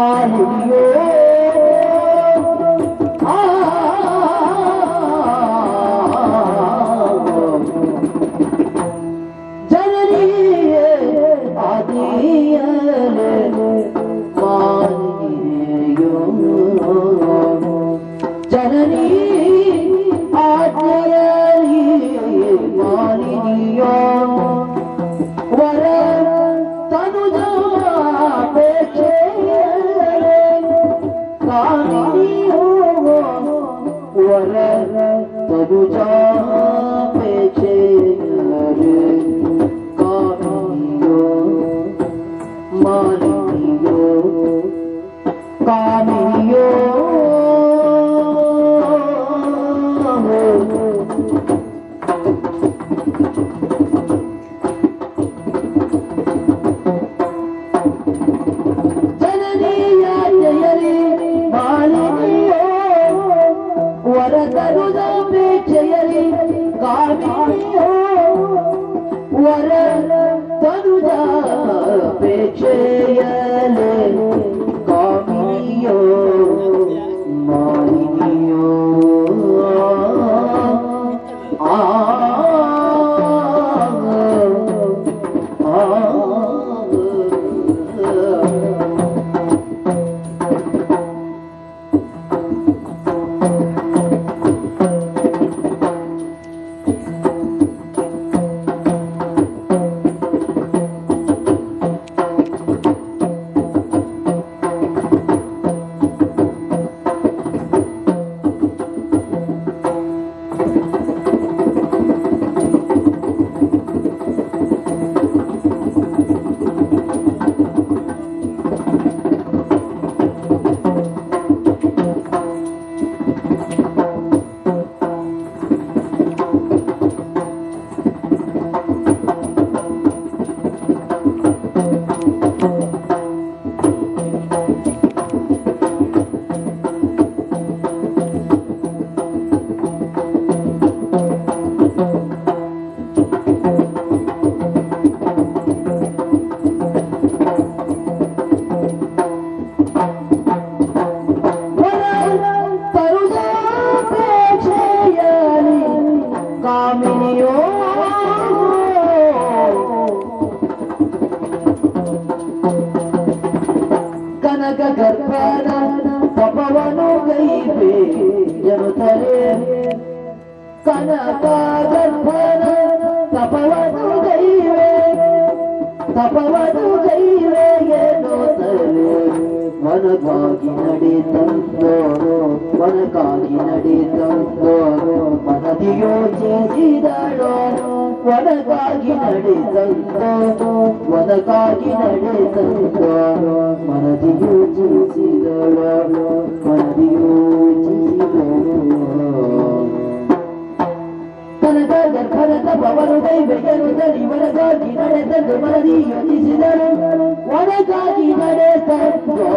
ಮಾಲಿನಿಯೋ ಜನನಿಯೇ ಆದಿಯಲೇ ಮಾಲಿನಿಯೋ ಜನನಿ ಆದಿಯಲೇ ಮಾಲಿನಿಯೋ ವರ कामिनियो वर तनुजा पेचे रे कामिनियो मालिनियो कामिनियो ವರದರುದ ಬೇಚೆಯಲಿ ಕಾಮಿನಿಯೋ ವರ ತನುಜ ಬೇಚೆಯಲಿ ಕಾಮಿನಿಯೋ ಮಾಲಿನಿಯೋ ಕಾಮಿನಿಯೋ ಕನಕ ಗರ್ಭನ ತಪವನು ಗೈಬೆ ಜನುತರೆ ಕನಕ ಗರ್ಭನ ತಪವನು ಗೈವೆ ಎನ್ನುತ್ತರೆ ವನಕ್ಕಾಗಿ ನಡೆದಂತೋರು ವನಕ್ಕಾಗಿ ನಡೆದಂತೋರು ಮನದಿ ಯೋಚಿಸಿದಳೋ ವನಕ್ಕಾಗಿ ನಡೆದಂತೋ ವನಕ್ಕಾಗಿ ನಡೆದಂತೋರು ಮನದಿ ಯೋಚಿಸಿದಳೋ ಮನದಿ ಯೋಚಿಸಿದಳೋ ಕನಕ ಗರ್ಭನ ತಪವನು ಗೈಬೆಯನುತ್ತಲಿ ವನಕ್ಕಾಗಿ ನಡೆದಂದು ಮನದಿ ಯೋಚಿಸಿದಳು ವನಕ್ಕಾಗಿ ನಡೆದಂತೋ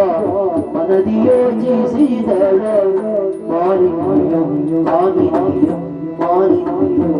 ಮನದಿ ಯೋಚಿಸಿದಳು ಮಾಲಿನಿಯೋ ಕಾಮಿನಿಯೋ ಮಾಲಿನಿಯೋ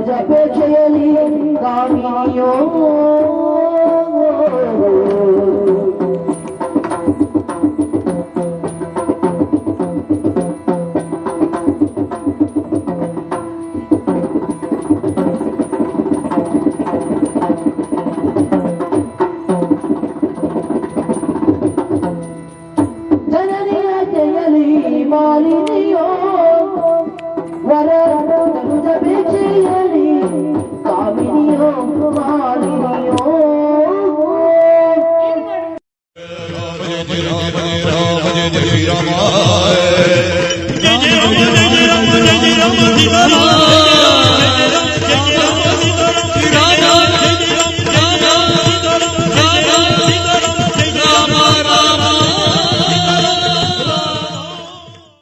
ಜಪೇಕ್ಷೆಯಲಿ ಕಾಮಿನಿಯೋ ಶ್ರೀರಾಮ